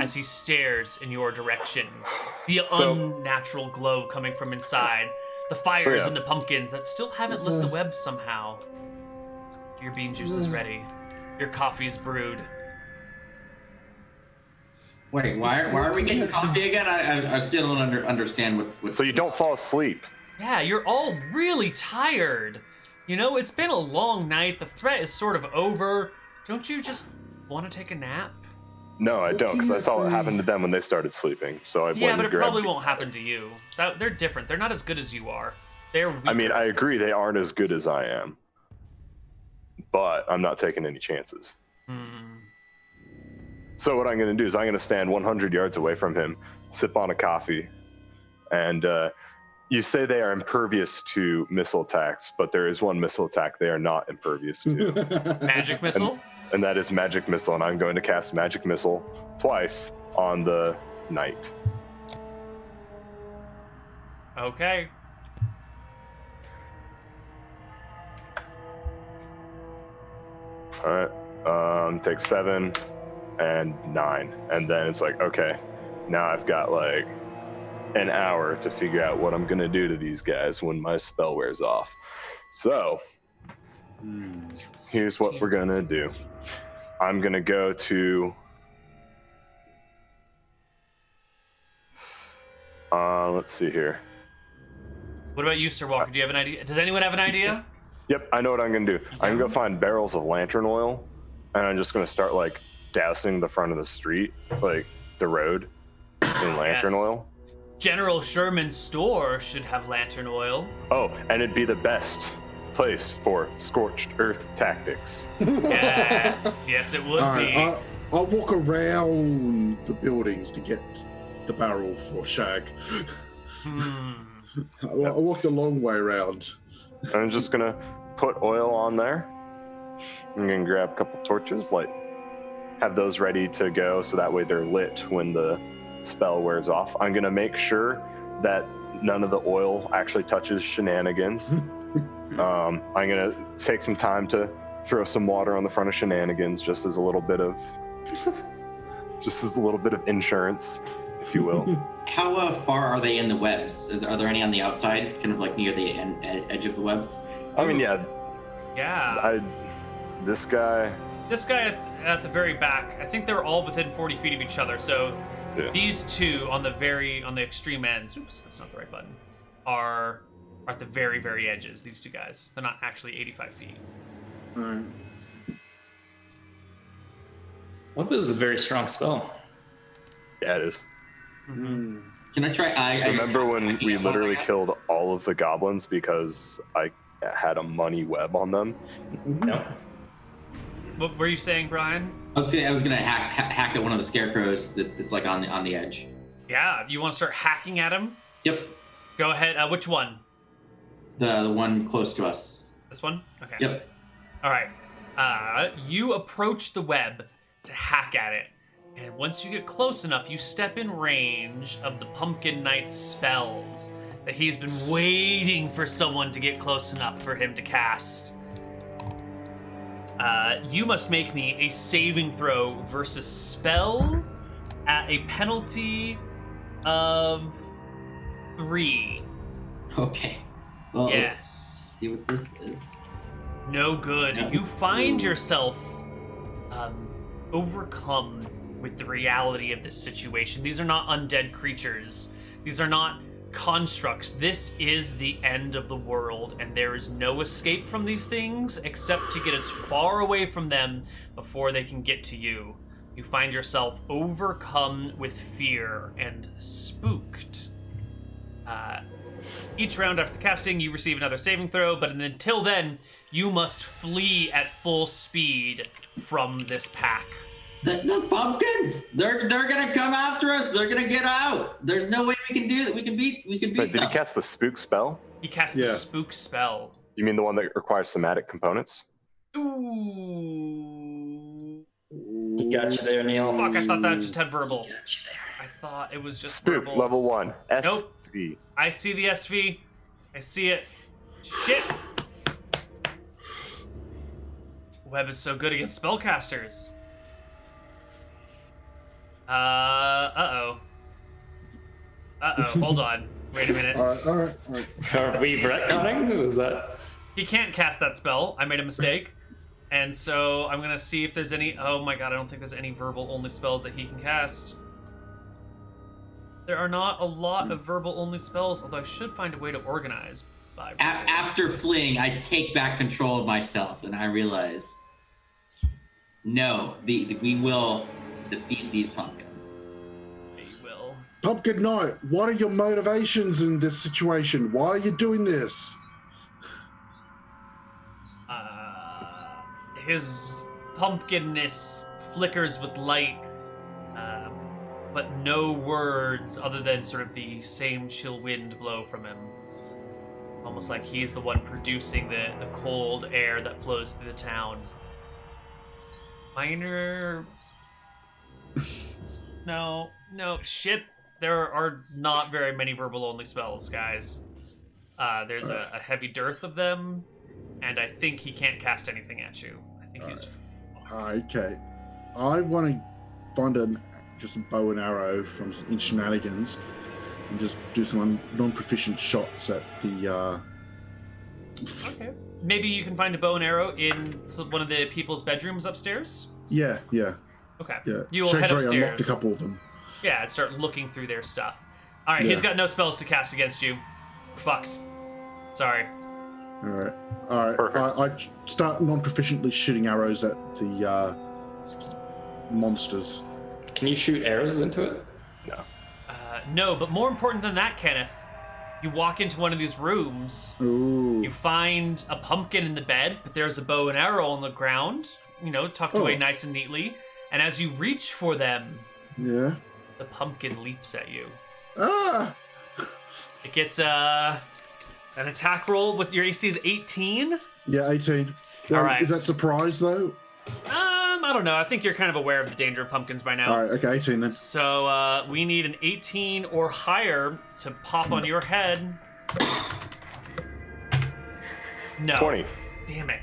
as he stares in your direction. The unnatural glow coming from inside. The fires in the pumpkins that still haven't lit the webs somehow. Your bean juice is ready. Your coffee's brewed. Wait, why are we getting coffee again? I still don't understand what. So you don't fall asleep. Yeah, you're all really tired. You know, it's been a long night. The threat is sort of over. Don't you just want to take a nap? No, I don't, because I saw what happened to them when they started sleeping. So I Yeah, but it probably won't happen to you. They're different. They're not as good as you are. They're weaker. I mean, I agree they aren't as good as I am, but I'm not taking any chances. So what I'm going to do is I'm going to stand 100 yards away from him, sip on a coffee, and you say they are impervious to missile attacks, but there is one missile attack they are not impervious to. Magic missile? And that is magic missile, and I'm going to cast magic missile twice on the knight. Okay. All right. Take 7 and 9, and then it's like, okay, now I've got like an hour to figure out what I'm gonna do to these guys when my spell wears off. So here's what we're gonna do. I'm gonna go to let's see here. What about you, Sir Walker? Do you have an idea? Does anyone have an idea? Yep, I know what I'm gonna do. I'm gonna go find barrels of lantern oil, and I'm just gonna start like dousing the front of the street, like the road, in lantern oil. General Sherman's store should have lantern oil. Oh, and it'd be the best place for scorched earth tactics. Yes, it would be. I'll walk around the buildings to get the barrel for Shag. I walked a long way around. I'm just gonna put oil on there. I'm gonna grab a couple torches, have those ready to go so that way they're lit when the spell wears off. I'm gonna make sure that none of the oil actually touches Shenanigans. I'm gonna take some time to throw some water on the front of Shenanigans just as a little bit of insurance, if you will. How far are they in the webs? Are there any on the outside, kind of like near the edge of the webs? I mean, yeah. This guy at the very back, I think they're all within 40 feet of each other. So these two on the extreme ends, oops, that's not the right button, are at the very, very edges. These two guys, they're not actually 85 feet. Well, this is a very strong spell. Yeah, it is. Can I try? Remember when we literally killed all of the goblins because I had a money web on them? No. What were you saying, Bryan? I was gonna hack at one of the scarecrows that's like on the edge. Yeah, you want to start hacking at him? Yep. Go ahead. Which one? The one close to us. This one? Okay. Yep. All right. You approach the web to hack at it. And once you get close enough, you step in range of the Pumpkin Knight's spells that he's been waiting for someone to get close enough for him to cast. You must make me a saving throw versus spell at a penalty of 3. Okay. Well, yes. Let's see what this is. No good. No. You find yourself overcome with the reality of this situation. These are not undead creatures. These are not constructs. This is the end of the world, and there is no escape from these things except to get as far away from them before they can get to you. You find yourself overcome with fear and spooked. Each round after casting, you receive another saving throw, but until then, you must flee at full speed from this pack. The pumpkins! They're gonna come after us. They're gonna get out. There's no way we can do that. We can beat Wait, them. did he cast the spook spell? He casts the spook spell. You mean the one that requires somatic components? Ooh. He got you there, Neal. Fuck, I thought that just had verbal. Got you there. I thought it was just Spook, verbal. level 1. SV. Nope. I see the SV. I see it. Shit. Web is so good against spellcasters. Uh-oh. Hold on. Wait a minute. All right. Are we retconning? Who was that? He can't cast that spell. I made a mistake. And so I'm going to see if there's any... Oh my god, I don't think there's any verbal-only spells that he can cast. There are not a lot of verbal-only spells, although I should find a way to organize by... After fleeing, I take back control of myself, and I realize, no, we will defeat these pumpkins. They will. Pumpkin Knight, what are your motivations in this situation? Why are you doing this? His pumpkinness flickers with light, but no words other than sort of the same chill wind blow from him. Almost like he's the one producing the cold air that flows through the town. Minor... No, shit. There are not very many verbal-only spells, guys. There's a heavy dearth of them, and I think he can't cast anything at you. I think he's... Okay. I want to find just a bow and arrow from in Shenanigans and just do some non-proficient shots at the... Okay. Maybe you can find a bow and arrow in one of the people's bedrooms upstairs? Yeah. Okay. Yeah. You will head Shag's already upstairs. unlocked a couple of them. Yeah, and start looking through their stuff. Alright, Yeah. he's got no spells to cast against you. Fucked. Sorry. All right. Perfect. I start non-proficiently shooting arrows at the monsters. Can you shoot arrows into it? No. No, but more important than that, Kenneth, you walk into one of these rooms, Ooh. you find a pumpkin in the bed, but there's a bow and arrow on the ground, tucked away nice and neatly, and as you reach for them, Yeah. the pumpkin leaps at you. Ah! It gets an attack roll with your AC is 18. Yeah, 18. All right. Is that surprise though? I don't know. I think you're kind of aware of the danger of pumpkins by now. All right. Okay, 18 then. So we need an 18 or higher to pop on your head. No. 20. Damn it.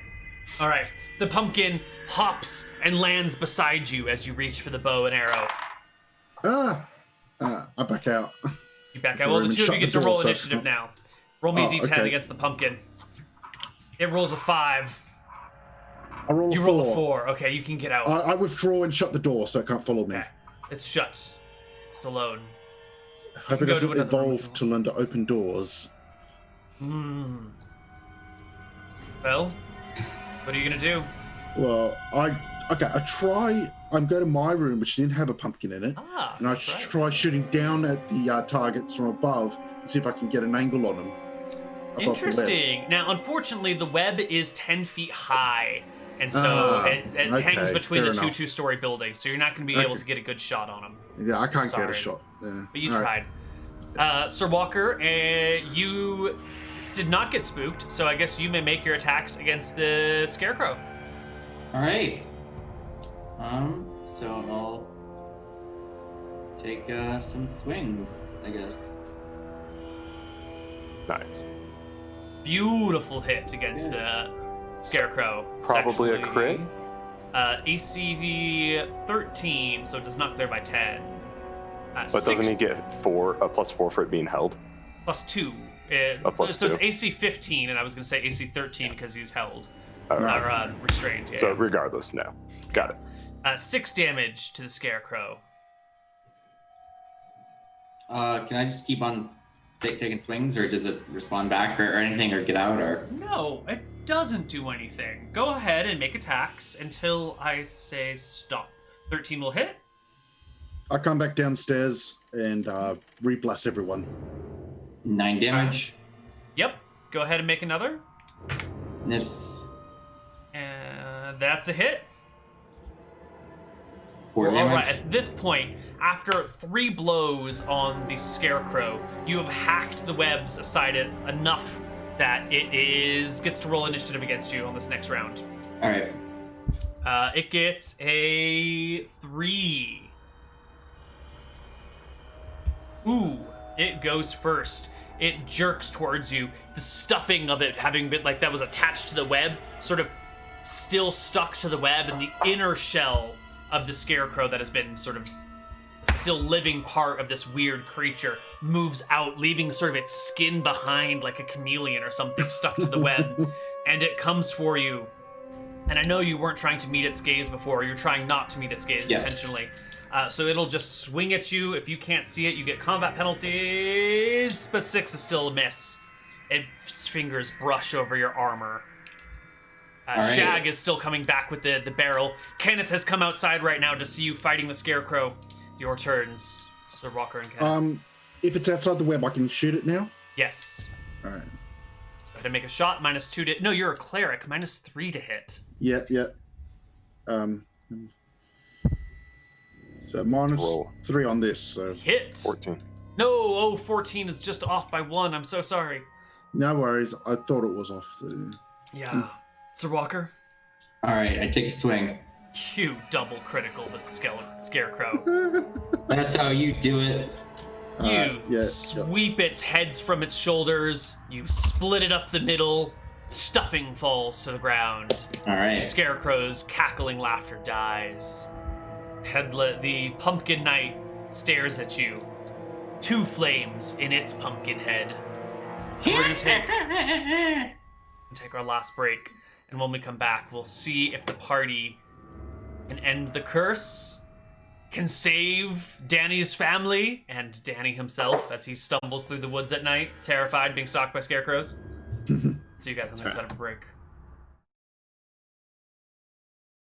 All right. The pumpkin hops and lands beside you as you reach for the bow and arrow. I back out. You back Before out. Well, I the even two of shut you the get to door, roll so- initiative now. Roll me a D10 okay. against the pumpkin. It rolls a 5. I roll You a 4. roll a 4. Okay, you can get out. I withdraw and shut the door so it can't follow me. Okay. It's shut. It's alone. Hope can it go to doesn't another room if evolve you to learn to open doors. Well, what are you gonna do? Well, I try. I'm going to my room, which didn't have a pumpkin in it, Ah, and I that's right. try shooting down at the targets from above and see if I can get an angle on them. above the web. Interesting. Now, unfortunately, the web is 10 feet high, and so it okay, hangs between fair the enough. two-story buildings, so you're not going to be able to get a good shot on them. Yeah, I can't get Sorry. a shot. Yeah. But you All right. tried. Sir Walker, you did not get spooked, so I guess you may make your attacks against the Scarecrow. All right. So I'll take some swings, I guess. Nice. Beautiful hit against the Scarecrow. It's Probably a actually, crit? AC 13, so it does not clear by 10. But doesn't he get a plus 4 for it being held? Plus 2. A plus so 2. it's AC 15, and I was going to say AC 13 because he's held. All right. Or restrained, yeah. So regardless, no. Got it. 6 damage to the Scarecrow. Can I just keep on taking swings, or does it respond back or anything, or get out, or? No, it doesn't do anything. Go ahead and make attacks until I say stop. 13 will hit. I come back downstairs and re-bless everyone. 9 damage. Yep. Go ahead and make another. Miss. And that's a hit. 4 All damage. right. At this point, after 3 blows on the scarecrow, you have hacked the webs aside it enough that it gets to roll initiative against you on this next round. All right. It gets a 3. Ooh, it goes first. It jerks towards you. The stuffing of it having been like that was attached to the web, sort of still stuck to the web, and the inner shell of the scarecrow that has been sort of still living part of this weird creature moves out, leaving sort of its skin behind like a chameleon or something stuck to the web, and it comes for you. And I know you weren't trying to meet its gaze before. You're trying not to meet its gaze intentionally. So it'll just swing at you. If you can't see it, you get combat penalties, but 6 is still a miss. Its fingers brush over your armor. All right. Shag is still coming back with the barrel. Kenneth has come outside right now to see you fighting the scarecrow. Your turns, Sir Walker and Kenneth. If it's outside the web, I can shoot it now? Yes. All right. Go ahead and make a shot. -2 to... No, you're a cleric. -3 to hit. Yeah. So Roll. -3 on this, so... Hit. 14. No, 14 is just off by 1. I'm so sorry. No worries, I thought it was off. Yeah. Sir Walker, All right. I take a swing. you double critical the scarecrow. That's how you do it. You sweep its heads from its shoulders. You split it up the middle. Stuffing falls to the ground. All right. Scarecrow's cackling laughter dies. The pumpkin knight stares at you. 2 flames in its pumpkin head. And we're gonna take our last break, and when we come back, we'll see if the party can end the curse, can save Danny's family and Danny himself as he stumbles through the woods at night, terrified, being stalked by scarecrows. See you guys on the other side of a break.